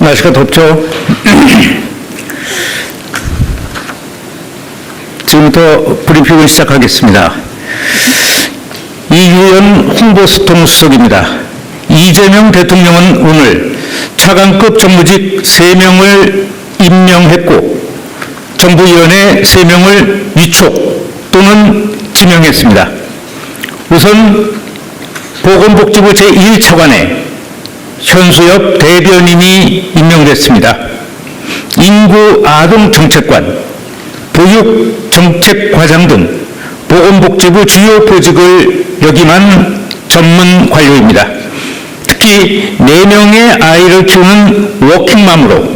날씨가 덥죠? 지금부터 브리핑을 시작하겠습니다. 이규현 홍보통수석입니다. 이재명 대통령은 오늘 차관급 정무직 3명을 임명했고 정부위원회 3명을 위촉 또는 지명했습니다. 우선 보건복지부 제1차관에 현수엽 대변인이 임명됐습니다. 인구 아동 정책관, 보육정책과장 등 보건복지부 주요 보직을 역임한 전문 관료입니다. 특히 4명의 아이를 키우는 워킹맘으로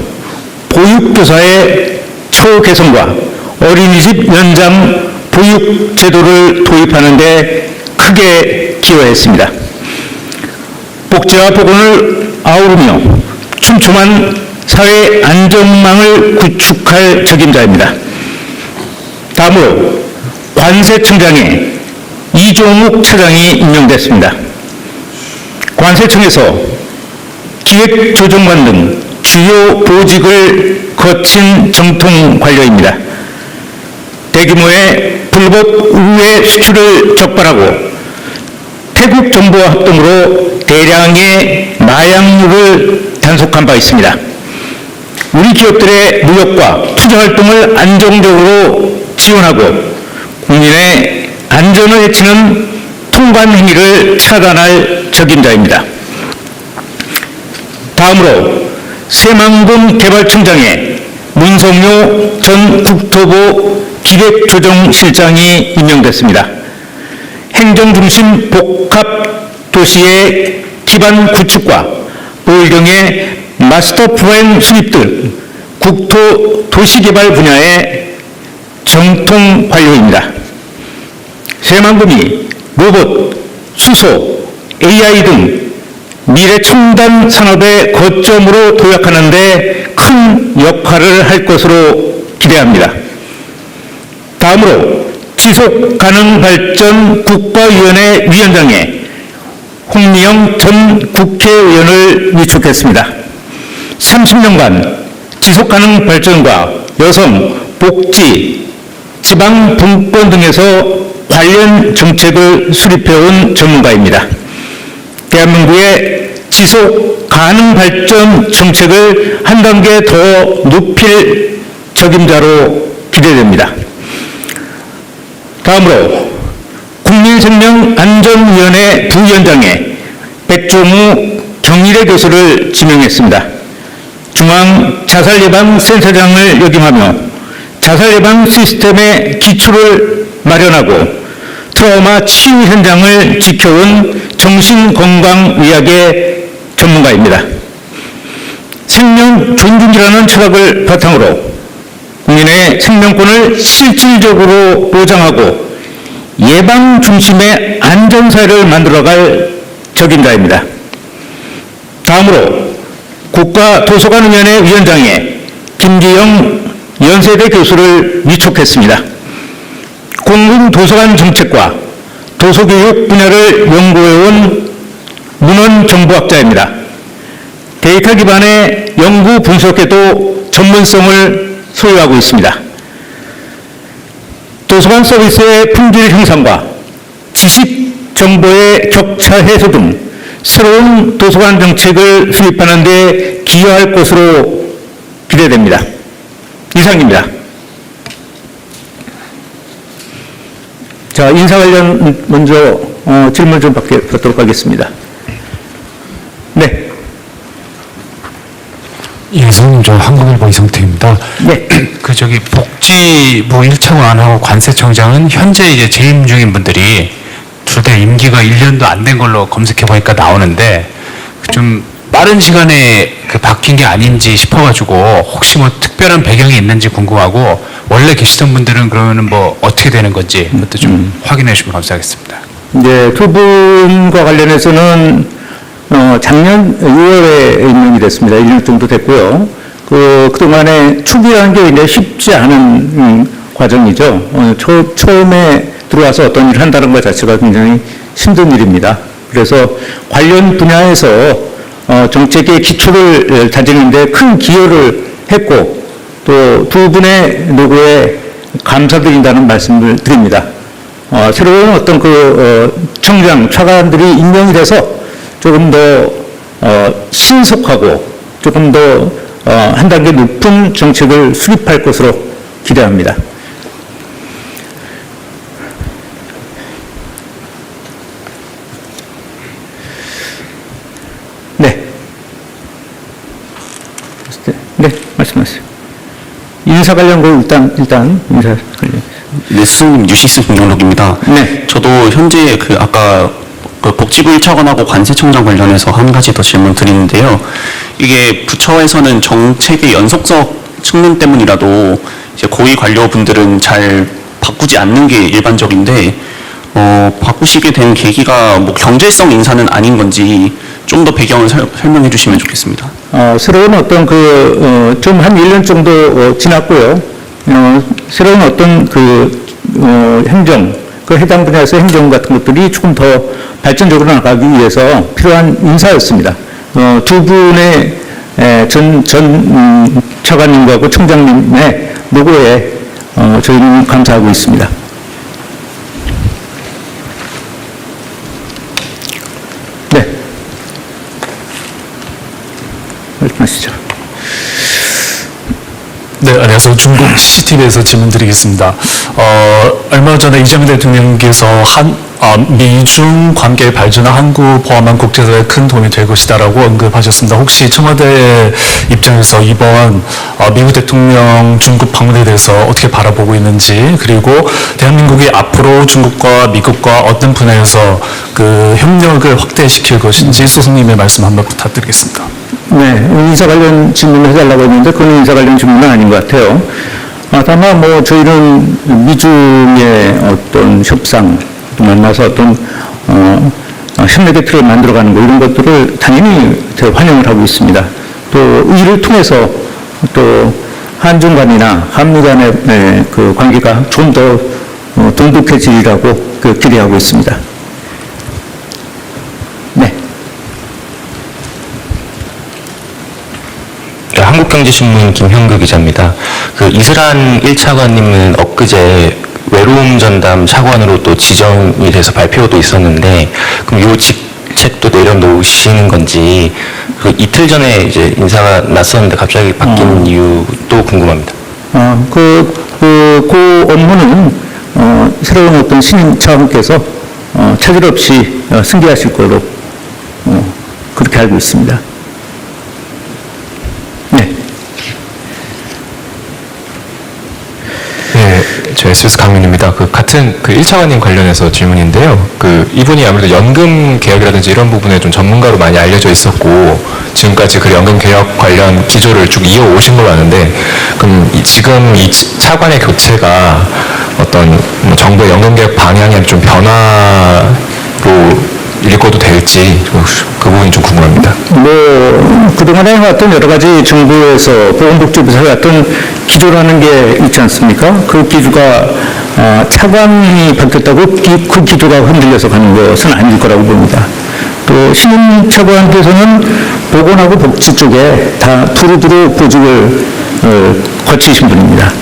보육교사의 처우 개선과 어린이집 연장 보육 제도를 도입하는 데 크게 기여했습니다. 복지와 보건을 아우르며 촘촘한 사회 안전망을 구축할 적임자입니다. 다음으로 관세청장에 이종욱 차장이 임명됐습니다. 관세청에서 기획조정관 등 주요 보직을 거친 정통 관료입니다. 대규모의 불법 우회 수출을 적발하고 태국 정부와 합동으로 대량의 마약류를 단속한 바 있습니다. 우리 기업들의 무역과 투자 활동을 안정적으로 지원하고 국민의 안전을 해치는 통관 행위를 차단할 적임자입니다. 다음으로 새만금 개발청장에 문성요 전 국토부 기획조정실장이 임명됐습니다. 행정중심 복합도시의 기반 구축과 보일경의 마스터 플랜 수립 등 국토 도시개발 분야의 정통 관료입니다. 새만금이 로봇, 수소, AI 등 미래 첨단 산업의 거점으로 도약하는 데 큰 역할을 할 것으로 기대합니다. 다음으로 지속가능발전 국가위원회 위원장에 홍미영 전 국회의원을 위촉했습니다. 30년간 지속가능발전과 여성, 복지, 지방분권 등에서 관련 정책을 수립해온 전문가입니다. 대한민국의 지속가능발전 정책을 한 단계 더 높일 적임자로 기대됩니다. 다음으로 국민생명안전위원회 부위원장에 백종우 경희대 교수를 지명했습니다. 중앙자살예방센터장을 역임하며 자살예방 시스템의 기초를 마련하고 트라우마 치유 현장을 지켜온 정신건강의학의 전문가입니다. 생명 존중이라는 철학을 바탕으로 국민의 생명권을 실질적으로 보장하고 예방 중심의 안전사회를 만들어갈 적임자입니다. 다음으로 국가도서관위원회 위원장에 김기영 연세대 교수를 위촉했습니다. 공공도서관 정책과 도서교육 분야를 연구해온 문헌정보학자입니다. 데이터 기반의 연구 분석에도 전문성을 소유하고 있습니다. 도서관 서비스의 품질 향상과 지식 정보의 격차 해소 등 새로운 도서관 정책을 수립하는 데 기여할 것으로 기대됩니다. 이상입니다. 자, 인사 관련 먼저 질문 좀 받도록 하겠습니다. 네. 예, 선생님, 저 한국일보 이성태입니다. 네. 복지부 1차관하고 관세청장은 현재 이제 재임 중인 분들이 둘 다 임기가 1년도 안 된 걸로 검색해 보니까 나오는데 좀 빠른 시간에 바뀐 게 아닌지 싶어가지고 혹시 뭐 특별한 배경이 있는지 궁금하고 원래 계시던 분들은 그러면은 뭐 어떻게 되는 건지 그것도 좀 확인해 주시면 감사하겠습니다. 네, 두 분과 관련해서는 작년 6월에 임명이 됐습니다. 1년 정도 됐고요. 그동안에 추기라는 게 굉장히 쉽지 않은 과정이죠. 처음에 들어와서 어떤 일을 한다는 것 자체가 굉장히 힘든 일입니다. 그래서 관련 분야에서 정책의 기초를 다지는 데 큰 기여를 했고 또 두 분의 노고에 감사드린다는 말씀을 드립니다. 새로운 어떤 청장, 차관들이 임명이 돼서 조금 더 신속하고 조금 더 한 단계 높은 정책을 수립할 것으로 기대합니다. 네. 네, 말씀하세요. 인사 관련 거 일단 인사 관련. 네, 스님 뉴시스 김경록입니다. 네. 저도 현재 아까 복지부 1차관하고 관세청장 관련해서 한 가지 더 질문 드리는데요. 이게 부처에서는 정책의 연속적 측면 때문이라도 이제 고위 관료분들은 잘 바꾸지 않는 게 일반적인데 바꾸시게 된 계기가 뭐 경제성 인사는 아닌 건지 좀 더 배경을 설명해 주시면 좋겠습니다. 새로운 어떤 좀 한 1년 정도 지났고요. 새로운 어떤 행정, 해당 분야에서 행정 같은 것들이 조금 더 발전적으로 나가기 위해서 필요한 인사였습니다. 두 분의 전 차관님과 청장님의 노고에 저희는 감사하고 있습니다. 네. 말씀하시죠. 네, 안녕하세요. 중국 CCTV에서 질문 드리겠습니다. 얼마 전에 이재명 대통령께서 미중 관계 발전을 한국 포함한 국제사회에 큰 도움이 될 것이다라고 언급하셨습니다. 혹시 청와대 입장에서 이번 미국 대통령 중국 방문에 대해서 어떻게 바라보고 있는지, 그리고 대한민국이 앞으로 중국과 미국과 어떤 분야에서 협력을 확대시킬 것인지 소장님의 말씀 한번 부탁드리겠습니다. 네, 인사 관련 질문을 해달라고 했는데 그건 인사 관련 질문은 아닌 것 같아요. 다만 저희는 미중의 어떤 협상, 또 만나서 어떤 협력의 틀을 만들어가는 거 이런 것들을 당연히 환영을 하고 있습니다. 또 이를 통해서 또 한중 간이나 한미 간의 관계가 좀 더 돈독해지리라고 기대하고 있습니다. 네. 한국경제신문 김형규 기자입니다. 이슬한 1차관님은 엊그제 외로움 전담 차관으로 또 지정이 돼서 발표도 있었는데, 그럼 이 직책도 내려놓으시는 건지, 이틀 전에 이제 인사가 났었는데 갑자기 바뀐 이유도 궁금합니다. 그 업무는 새로운 어떤 신임 차관께서 차질 없이 승계하실 거로 그렇게 알고 있습니다. 네. 네, 저 SBS 강민입니다. 같은 1차관님 관련해서 질문인데요. 이분이 아무래도 연금 개혁이라든지 이런 부분에 좀 전문가로 많이 알려져 있었고, 지금까지 연금 개혁 관련 기조를 쭉 이어오신 걸로 아는데, 그럼 지금 이 차관의 교체가 어떤 정부의 연금 개혁 방향에 좀 변화로 읽어도 될지 그 부분이 좀 궁금합니다. 그동안에 해왔던 여러 가지 정부에서 보건복지부에서 해왔던 기조라는 게 있지 않습니까? 그 기조가 차관이 바뀌었다고 그 기조가 흔들려서 가는 것은 아닐 거라고 봅니다. 또 신임 차관께서는 보건하고 복지 쪽에 다 두루두루 보직을 거치신 분입니다.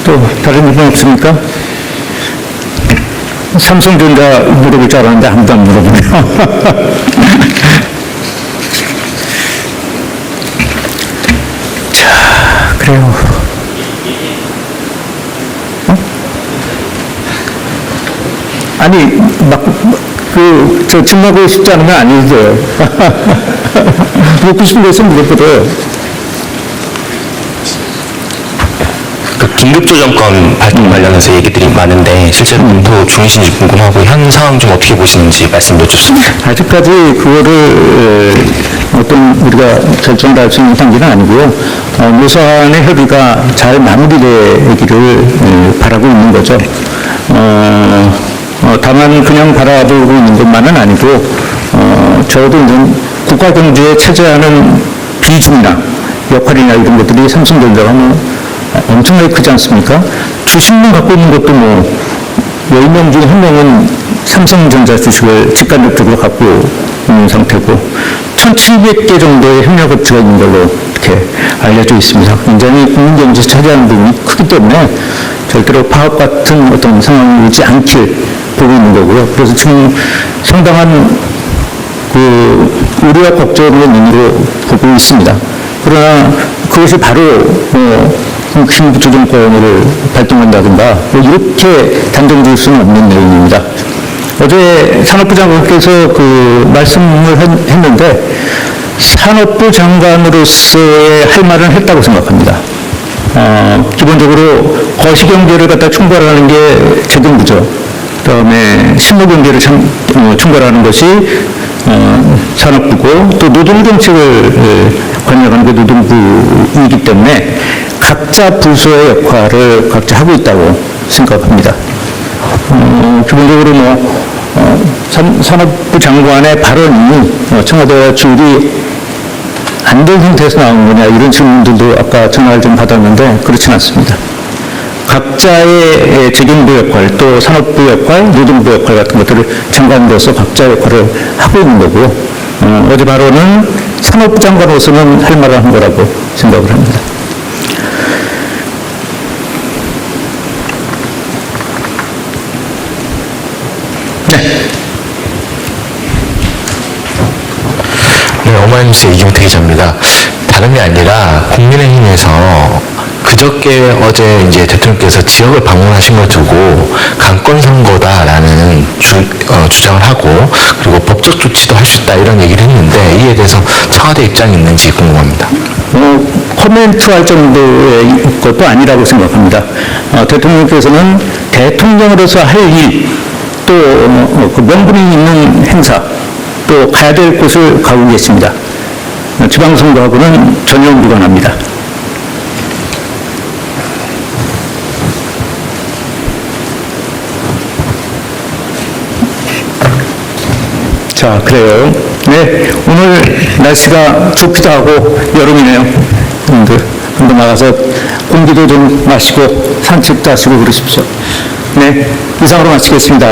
또 다른 질문 없습니까? 삼성전자 물어볼 줄 알았는데 아무도 안 물어보네요. 자, 그래요. 아니, 저 질문하고 싶지 않으면 아니죠. 묻고 싶은 것은 물어보래요. 긴급조정권 발동 관련해서 얘기들이 많은데 실제로 검토 중이신지 궁금하고 현 상황 좀 어떻게 보시는지 말씀 여쭙습니다. 아직까지 그거를 어떤 우리가 결정을 할 수 있는 단계는 아니고요. 노사간의 협의가 잘 마무리되기를 바라고 있는 거죠. 다만 그냥 바라보고 있는 것만은 아니고 저도 이제 국가 경제에 차지하는 비중이나 역할이나 이런 것들이 삼성전자가 엄청나게 크지 않습니까? 주식만 갖고 있는 것도 뭐 10명 중에 1명은 삼성전자 주식을 직간접적으로 갖고 있는 상태고 1,700개 정도의 협력업체가 있는 걸로 이렇게 알려져 있습니다. 굉장히 국민경제에서 차지하는 부분이 크기 때문에 절대로 파업 같은 어떤 상황이 오지 않길 보고 있는 거고요. 그래서 지금 상당한 그 우려와 걱정의 눈으로 보고 있습니다. 그러나 그것이 바로 신부조 정권을 발동한다든가 이렇게 단정 지을 수는 없는 내용입니다. 어제 산업부 장관께서 그 말씀을 했는데 산업부 장관으로서의 할 말은 했다고 생각합니다. 기본적으로 거시경제를 갖다 총괄하는 게 재정부죠. 그다음에 실무경제를 총괄하는 것이 산업부고 또 노동정책을 관여하는 게 노동부이기 때문에 각자 부서의 역할을 각자 하고 있다고 생각합니다. 기본적으로 산업부 장관의 발언이 청와대와 조율이 안 된 상태에서 나온 거냐 이런 질문들도 아까 전화를 좀 받았는데 그렇지는 않습니다. 각자의 재경부 역할, 또 산업부 역할, 노동부 역할 같은 것들을 장관으로서 각자 역할을 하고 있는 거고 어제 발언은 산업부 장관으로서는 할 말을 한 거라고 생각을 합니다. 네, 어마이뉴스의 이경태 기자입니다. 다름이 아니라 국민의힘에서 그저께 어제 이제 대통령께서 지역을 방문하신 걸 두고 강권 선거다라는 주장을 하고 그리고 법적 조치도 할 수 있다 이런 얘기를 했는데 이에 대해서 청와대 입장이 있는지 궁금합니다. 코멘트할 정도의 것도 아니라고 생각합니다. 대통령께서는 대통령으로서 할 일, 또 그 명분이 있는 행사, 또 가야 될 곳을 가고 계십니다. 지방선거하고는 전혀 무관합니다. 자, 그래요. 네, 오늘 날씨가 좋기도 하고 여름이네요. 여러분들 한번 나가서 공기도 좀 마시고 산책도 하시고 그러십시오. 네, 이상으로 마치겠습니다.